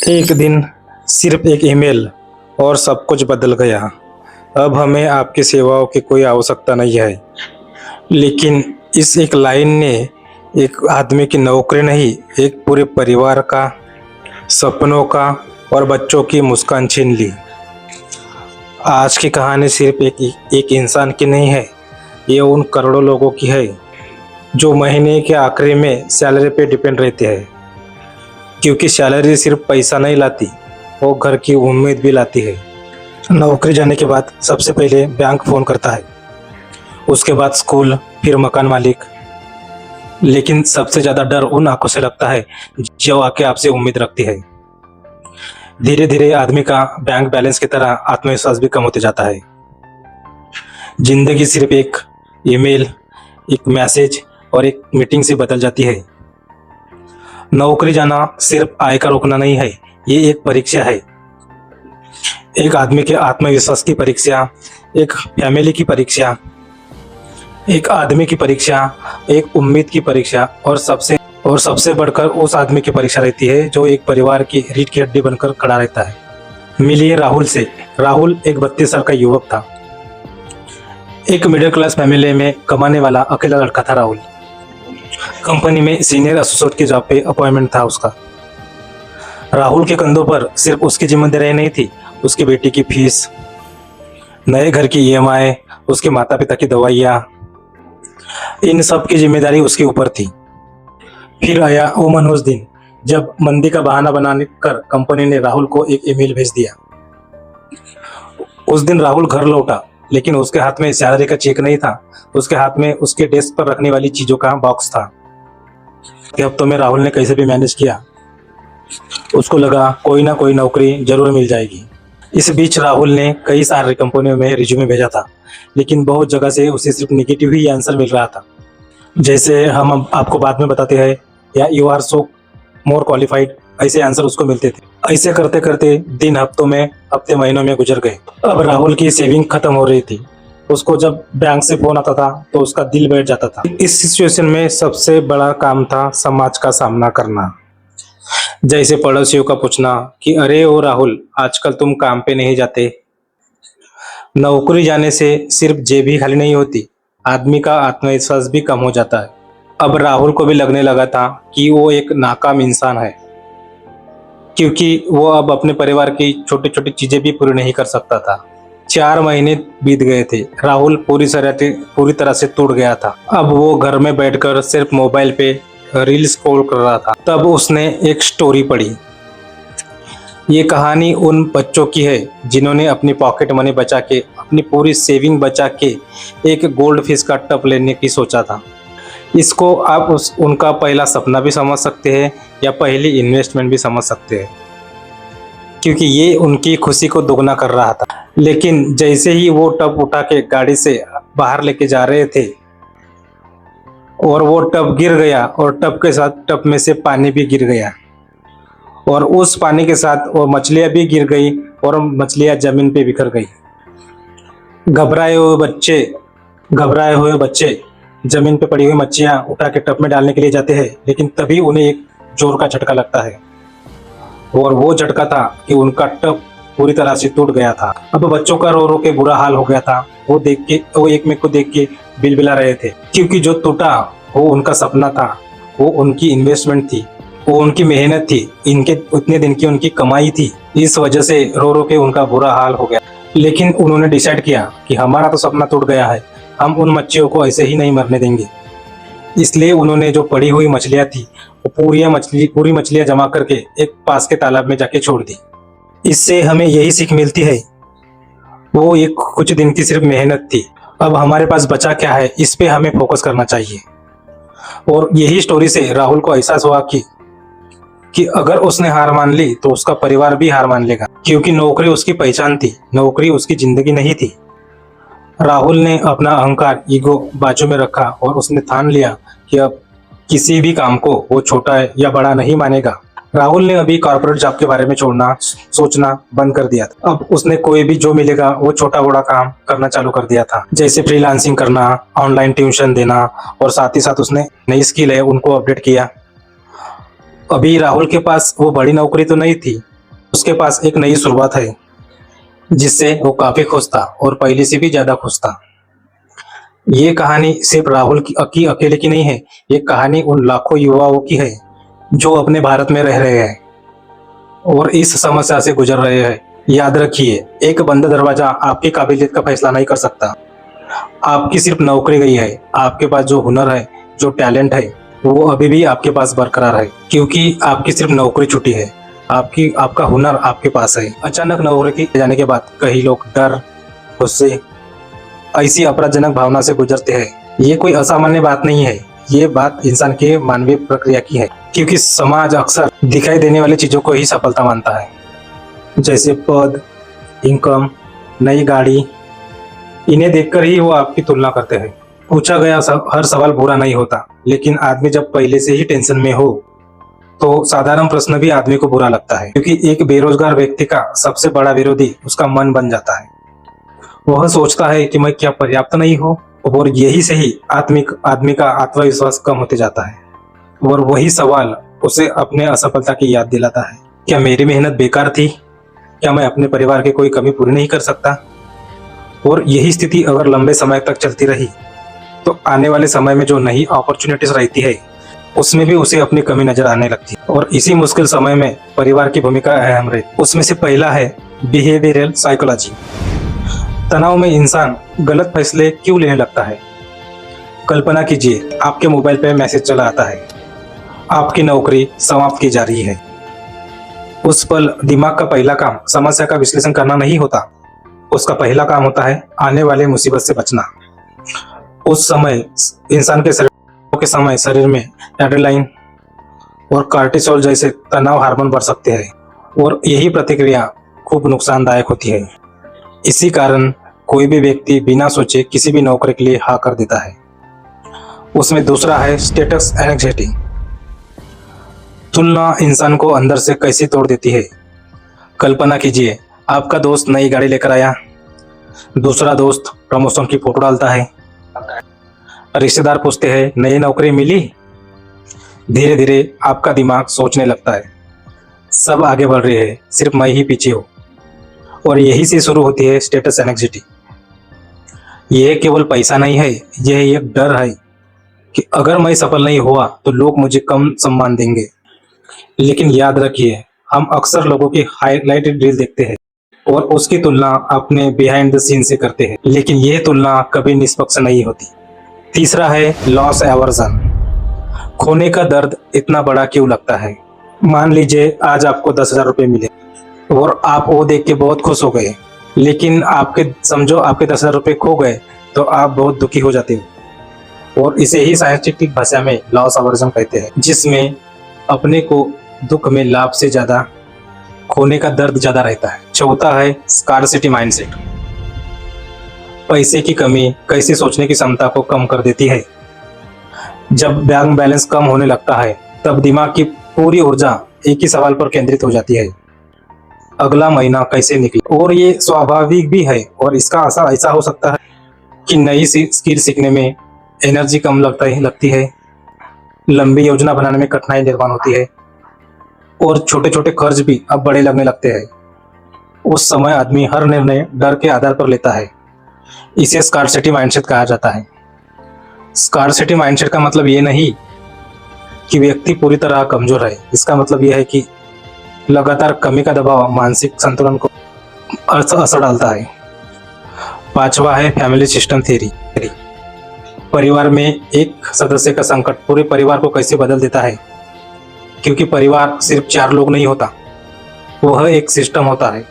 एक दिन सिर्फ एक ईमेल और सब कुछ बदल गया। अब हमें आपकी सेवाओं की कोई आवश्यकता नहीं है। लेकिन इस एक लाइन ने एक आदमी की नौकरी नहीं, एक पूरे परिवार का, सपनों का और बच्चों की मुस्कान छीन ली। आज की कहानी सिर्फ एक इंसान की नहीं है, ये उन करोड़ों लोगों की है जो महीने के आखिरी में सैलरी पे डिपेंड रहते हैं। क्योंकि सैलरी सिर्फ पैसा नहीं लाती, वो घर की उम्मीद भी लाती है। नौकरी जाने के बाद सबसे पहले बैंक फ़ोन करता है, उसके बाद स्कूल, फिर मकान मालिक। लेकिन सबसे ज़्यादा डर उन आंखों से लगता है जो आके आपसे उम्मीद रखती है। धीरे धीरे आदमी का बैंक बैलेंस की तरह आत्मविश्वास भी कम होते जाता है। जिंदगी सिर्फ एक ईमेल, एक मैसेज और एक मीटिंग से बदल जाती है। नौकरी जाना सिर्फ आय का रोकना नहीं है, ये एक परीक्षा है। एक आदमी के आत्मविश्वास की परीक्षा, एक फैमिली की परीक्षा, एक आदमी की परीक्षा, एक उम्मीद की परीक्षा और सबसे बढ़कर उस आदमी की परीक्षा रहती है जो एक परिवार की रीढ़ की हड्डी बनकर खड़ा रहता है। मिलिए राहुल से। राहुल एक 32 साल का युवक था। एक मिडिल क्लास फैमिली में कमाने वाला अकेला लड़का था राहुल। कंपनी में सीनियर एसोसिएट की जॉब पे अपॉइंटमेंट था उसका। राहुल के कंधों पर सिर्फ उसकी जिम्मेदारी नहीं थी, उसकी बेटी की फीस, नए घर की ईएमआई, उसके माता पिता की दवाइयाँ, इन सब की जिम्मेदारी उसके ऊपर थी। फिर आया वो मनहूस दिन जब मंदी का बहाना बनाने कर कंपनी ने राहुल को एक ईमेल भेज दिया। उस दिन राहुल घर लौटा, लेकिन उसके हाथ में सैलरी का चेक नहीं था, उसके हाथ में उसके डेस्क पर रखने वाली चीजों का बॉक्स था। हफ्तों में राहुल ने कैसे भी मैनेज किया। उसको लगा कोई ना कोई नौकरी जरूर मिल जाएगी। इस बीच राहुल ने कई सारी कंपनियों में रिज्यूमे भेजा था, लेकिन बहुत जगह से उसे सिर्फ निगेटिव ही आंसर मिल रहा था। जैसे हम अब आपको बाद में बताते हैं, या you are so more qualified, ऐसे आंसर उसको मिलते थे। ऐसे करते करते दिन हफ्तों में, हफ्ते महीनों में गुजर गए। अब राहुल की सेविंग खत्म हो रही थी। उसको जब बैंक से फोन आता था तो उसका दिल बैठ जाता था। इस सिचुएशन में सबसे बड़ा काम था समाज का सामना करना। जैसे पड़ोसियों का पूछना कि अरे ओ राहुल, आजकल तुम काम पे नहीं जाते। नौकरी जाने से सिर्फ जेब ही खाली नहीं होती, आदमी का आत्मविश्वास भी कम हो जाता है। अब राहुल को भी लगने लगा था कि वो एक नाकाम इंसान है, क्योंकि वो अब अपने परिवार की छोटी छोटी चीजें भी पूरी नहीं कर सकता था। 4 महीने बीत गए थे। राहुल पूरी तरह से टूट गया था। अब वो घर में बैठकर सिर्फ मोबाइल पे रील स्क्रॉल कर रहा था। तब उसने एक स्टोरी पढ़ी। ये कहानी उन बच्चों की है जिन्होंने अपनी पॉकेट मनी बचा के, अपनी पूरी सेविंग बचा के एक गोल्ड फिश का टब लेने की सोचा था। इसको आप उनका पहला सपना भी समझ सकते हैं या पहली इन्वेस्टमेंट भी समझ सकते हैं, क्योंकि ये उनकी खुशी को दोगुना कर रहा था। लेकिन जैसे ही वो टब उठा के गाड़ी से बाहर लेके जा रहे थे और वो टब गिर गया, और टब के साथ टब में से पानी भी गिर गया, और उस पानी के साथ वो मछलियां भी गिर गई और मछलियां जमीन पे बिखर गई। घबराए हुए बच्चे जमीन पे पड़ी हुई मच्छियां उठा के टब में डालने के लिए जाते हैं, लेकिन तभी उन्हें एक जोर का झटका लगता है, और वो झटका था कि उनका टब पूरी तरह से टूट गया था। अब बच्चों का रो रो के बुरा हाल हो गया था। वो एक में को देख के बिलबिला रहे थे, क्योंकि जो टूटा वो उनका सपना था, वो उनकी इन्वेस्टमेंट थी, वो उनकी मेहनत थी, इनके उतने दिन की उनकी कमाई थी। इस वजह से रो रो के उनका बुरा हाल हो गया। लेकिन उन्होंने डिसाइड किया कि हमारा तो सपना टूट गया है, हम उन मच्छियों को ऐसे ही नहीं मरने देंगे। इसलिए उन्होंने जो पड़ी हुई मछलियां थी वो पूरी मछलियां जमा करके एक पास के तालाब में जाके छोड़ दी। इससे हमें यही सीख मिलती है, वो एक कुछ दिन की सिर्फ मेहनत थी। अब हमारे पास बचा क्या है, इस पे हमें फोकस करना चाहिए। और यही स्टोरी से राहुल को एहसास हुआ कि अगर उसने हार मान ली तो उसका परिवार भी हार मान लेगा, क्योंकि नौकरी उसकी पहचान थी, नौकरी उसकी जिंदगी नहीं थी। राहुल ने अपना अहंकार, ईगो बाजू में रखा और उसने ठान लिया कि अब किसी भी काम को वो छोटा है या बड़ा नहीं मानेगा। राहुल ने अभी कॉर्पोरेट जॉब के बारे में सोचना बंद कर दिया था। अब उसने कोई भी जो मिलेगा वो छोटा बड़ा काम करना चालू कर दिया था, जैसे फ्रीलांसिंग करना, ऑनलाइन ट्यूशन देना, और साथ ही साथ उसने नई स्किल है उनको अपडेट किया। अभी राहुल के पास वो बड़ी नौकरी तो नहीं थी, उसके पास एक नई शुरुआत है जिससे वो काफी खुश था और पहले से भी ज्यादा खुश था। ये कहानी सिर्फ राहुल की अकेले की नहीं है, ये कहानी उन लाखों युवाओं की है जो अपने भारत में रह रहे हैं और इस समस्या से गुजर रहे हैं। याद रखिए, एक बंद दरवाजा आपकी काबिलियत का फैसला नहीं कर सकता। आपकी सिर्फ नौकरी गई है, आपके पास जो हुनर है, जो टैलेंट है, वो अभी भी आपके पास बरकरार है, क्योंकि आपकी सिर्फ नौकरी छुट्टी है, आपका हुनर आपके पास है। अचानक नौकरी के जाने के बाद कई लोग डर, गुस्से, ऐसी अपराधजनक भावना से गुजरते हैं। ये कोई असामान्य बात नहीं है, ये बात इंसान के मानवीय प्रक्रिया की है, क्योंकि समाज अक्सर दिखाई देने वाली चीजों को ही सफलता मानता है, जैसे पद, इनकम, नई गाड़ी। इन्हें देखकर ही वो आपकी तुलना करते हैं। पूछा गया हर सवाल बुरा नहीं होता, लेकिन आदमी जब पहले से ही टेंशन में हो तो साधारण प्रश्न भी आदमी को बुरा लगता है, क्योंकि एक बेरोजगार व्यक्ति का सबसे बड़ा विरोधी उसका मन बन जाता है। वह सोचता है कि मैं क्या पर्याप्त नहीं हूँ, और यही से ही आदमी का आत्मविश्वास कम होते जाता है और वही सवाल उसे अपने असफलता की याद दिलाता है। क्या मेरी मेहनत बेकार थी? क्या मैं अपने परिवार की कोई कमी पूरी नहीं कर सकता? और यही स्थिति अगर लंबे समय तक चलती रही तो आने वाले समय में जो नई अपॉर्चुनिटीज रहती है उसमें भी उसे अपनी कमी नजर आने लगती है। और इसी मुश्किल समय में परिवार की भूमिका अहम रहती। उसमें से पहला है बिहेवियरल साइकोलॉजी। तनाव में इंसान गलत फैसले क्यों लेने लगता है? कल्पना कीजिए, आपके मोबाइल पे मैसेज चला आता है, आपकी नौकरी समाप्त की जा रही है। उस पल दिमाग का पहला काम समस्या का विश्लेषण करना नहीं होता, उसका पहला काम होता है आने वाले मुसीबत से बचना। उस समय इंसान के शरीर में एड्रेनालिन और कार्टिसोल जैसे तनाव हार्मोन बढ़ सकते हैं और यही प्रतिक्रिया खूब नुकसानदायक होती है। इसी कारण कोई भी व्यक्ति बिना सोचे किसी भी नौकरी के लिए हाँ कर देता है। उसमें दूसरा है स्टेटस एंग्जाइटी। तुलना इंसान को अंदर से कैसे तोड़ देती है। कल्पना कीजिए, आपका दोस्त नई गाड़ी लेकर आया, दूसरा दोस्त प्रमोशन की फोटो डालता है, रिश्तेदार पूछते हैं नई नौकरी मिली। धीरे धीरे आपका दिमाग सोचने लगता है सब आगे बढ़ रहे हैं, सिर्फ मैं ही पीछे हूँ। और यही से शुरू होती है स्टेटस एंग्जाइटी। यह केवल पैसा नहीं है, यह एक डर है कि अगर मैं सफल नहीं हुआ तो लोग मुझे कम सम्मान देंगे। लेकिन याद रखिए, हम अक्सर लोगों की हाईलाइटेड रील देखते हैं और उसकी तुलना अपने बिहाइंड द सीन से करते हैं, लेकिन यह तुलना कभी निष्पक्ष नहीं होती। तीसरा है लॉस एवर्जन। खोने का दर्द इतना बड़ा क्यों लगता है? मान लीजिए आज आपको 10,000 रुपये मिले और आप वो देख के बहुत खुश हो गए, लेकिन आपके 10,000 रुपये खो गए तो आप बहुत दुखी हो जाते हो। और इसे ही साइंटिफिक भाषा में लॉस एवर्जन कहते हैं, जिसमें अपने को दुख में लाभ से ज्यादा खोने का दर्द ज्यादा रहता है। चौथा है स्कार्सिटी माइंडसेट। पैसे की कमी कैसे सोचने की क्षमता को कम कर देती है। जब बैंक बैलेंस कम होने लगता है तब दिमाग की पूरी ऊर्जा एक ही सवाल पर केंद्रित हो जाती है, अगला महीना कैसे निकले। और ये स्वाभाविक भी है, और इसका असर ऐसा हो सकता है कि नई स्किल सीखने में एनर्जी कम लगती है, लंबी योजना बनाने में कठिनाई निर्माण होती है और छोटे छोटे खर्च भी अब बड़े लगने लगते हैं। उस समय आदमी हर निर्णय डर के आधार पर लेता है। इसे स्कार्सिटी माइंडसेट कहा जाता है। स्कार्सिटी माइंडसेट का मतलब ये नहीं कि व्यक्ति पूरी तरह कमजोर है, इसका मतलब यह है कि लगातार कमी का दबाव मानसिक संतुलन को असर डालता है। पांचवा है फैमिली सिस्टम थ्योरी। परिवार में एक सदस्य का संकट पूरे परिवार को कैसे बदल देता है, क्योंकि परिवार सिर्फ 4 लोग नहीं होता, वह एक सिस्टम होता है।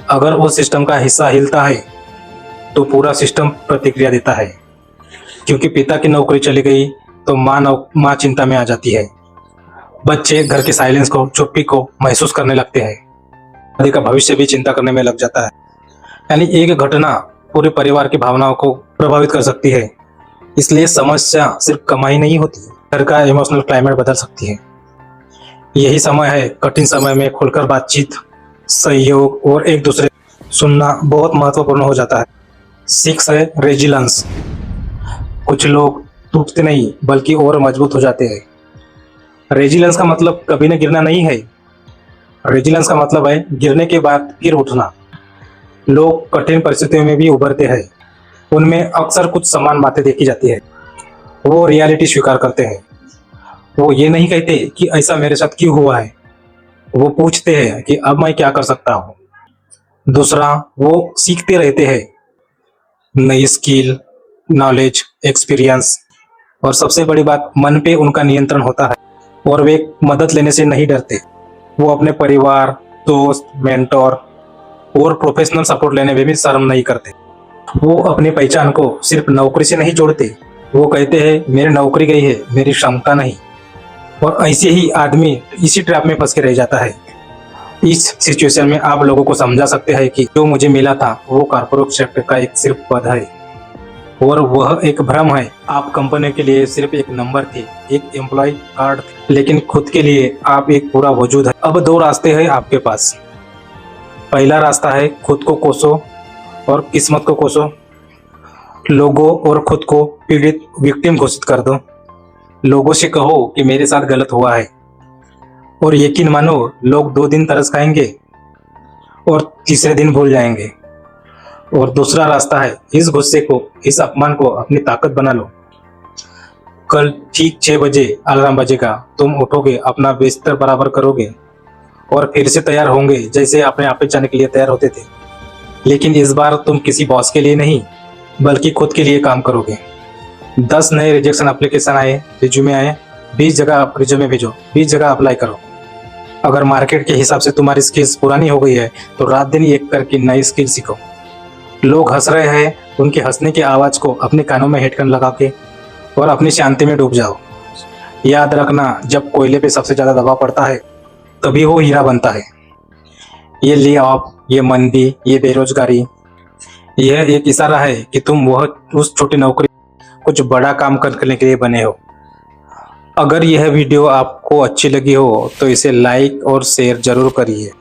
अगर वो सिस्टम का हिस्सा हिलता है तो पूरा सिस्टम प्रतिक्रिया देता है। क्योंकि पिता की नौकरी चली गई तो माँ चिंता में आ जाती है। बच्चे घर के साइलेंस को, चुप्पी को महसूस करने लगते हैं। दादी का भविष्य भी चिंता करने में लग जाता है। यानी एक घटना पूरे परिवार की भावनाओं को प्रभावित कर सकती है। इसलिए समस्या सिर्फ कमाई नहीं होती, घर का इमोशनल क्लाइमेट बदल सकती है। यही समय है कठिन समय में खुलकर बातचीत, सहयोग और एक दूसरे सुनना बहुत महत्वपूर्ण हो जाता है। 6 है रेजिलेंस। कुछ लोग टूटते नहीं बल्कि और मजबूत हो जाते हैं। रेजिलेंस का मतलब कभी न गिरना नहीं है, रेजिलेंस का मतलब है गिरने के बाद फिर उठना। लोग कठिन परिस्थितियों में भी उभरते हैं। उनमें अक्सर कुछ समान बातें देखी जाती है। वो रियलिटी स्वीकार करते हैं। वो ये नहीं कहते कि ऐसा मेरे साथ क्यों हुआ है। वो पूछते हैं कि अब मैं क्या कर सकता हूँ। दूसरा, वो सीखते रहते हैं, नई स्किल, नॉलेज, एक्सपीरियंस। और सबसे बड़ी बात, मन पे उनका नियंत्रण होता है और वे मदद लेने से नहीं डरते। वो अपने परिवार, दोस्त, मेंटोर और प्रोफेशनल सपोर्ट लेने में भी शर्म नहीं करते। वो अपनी पहचान को सिर्फ नौकरी से नहीं जोड़ते। वो कहते हैं मेरी नौकरी गई है, मेरी क्षमता नहीं। और ऐसे ही आदमी इसी ट्रैप में फंस के रह जाता है। इस सिचुएशन में आप लोगों को समझा सकते हैं कि जो मुझे मिला था वो कॉर्पोरेट सेक्टर का एक सिर्फ पद है और वह एक भ्रम है। आप कंपनी के लिए सिर्फ एक नंबर थे, एक एम्प्लॉय कार्ड थे, लेकिन खुद के लिए आप एक पूरा वजूद है। अब दो रास्ते हैं आपके पास। पहला रास्ता है खुद को कोसो और किस्मत को कोसो। लोगों और खुद को पीड़ित विक्टिम घोषित कर दो। लोगों से कहो कि मेरे साथ गलत हुआ है और यकीन मानो लोग 2 दिन तरस खाएंगे और तीसरे दिन भूल जाएंगे। और दूसरा रास्ता है इस गुस्से को, इस अपमान को अपनी ताकत बना लो। कल ठीक 6 बजे अलार्म बजेगा, तुम उठोगे, अपना बिस्तर बराबर करोगे और फिर से तैयार होंगे जैसे अपने ऑफिस जाने के लिए तैयार होते थे। लेकिन इस बार तुम किसी बॉस के लिए नहीं बल्कि खुद के लिए काम करोगे। 10 नए रिजेक्शन एप्लीकेशन आए, रिज्यूमे आए, 20 जगह आप रिज्यूमे भेजो, 20 जगह अप्लाई करो। अगर मार्केट के हिसाब से तुम्हारी स्किल्स पुरानी हो गई है तो रात दिन एक करके नई स्किल सीखो। लोग हंस रहे हैं, उनके हंसने की आवाज को अपने कानों में हेडफोन लगा के और अपनी शांति में डूब जाओ। याद रखना, जब कोयले पे सबसे ज्यादा दबाव पड़ता है तभी वो हीरा बनता है। ये ले ऑफ, ये मंदी, ये बेरोजगारी, यह एक इशारा है कि तुम वह उस छोटी नौकरी कुछ बड़ा काम करने के लिए बने हो। अगर यह वीडियो आपको अच्छी लगी हो तो इसे लाइक और शेयर जरूर करिए।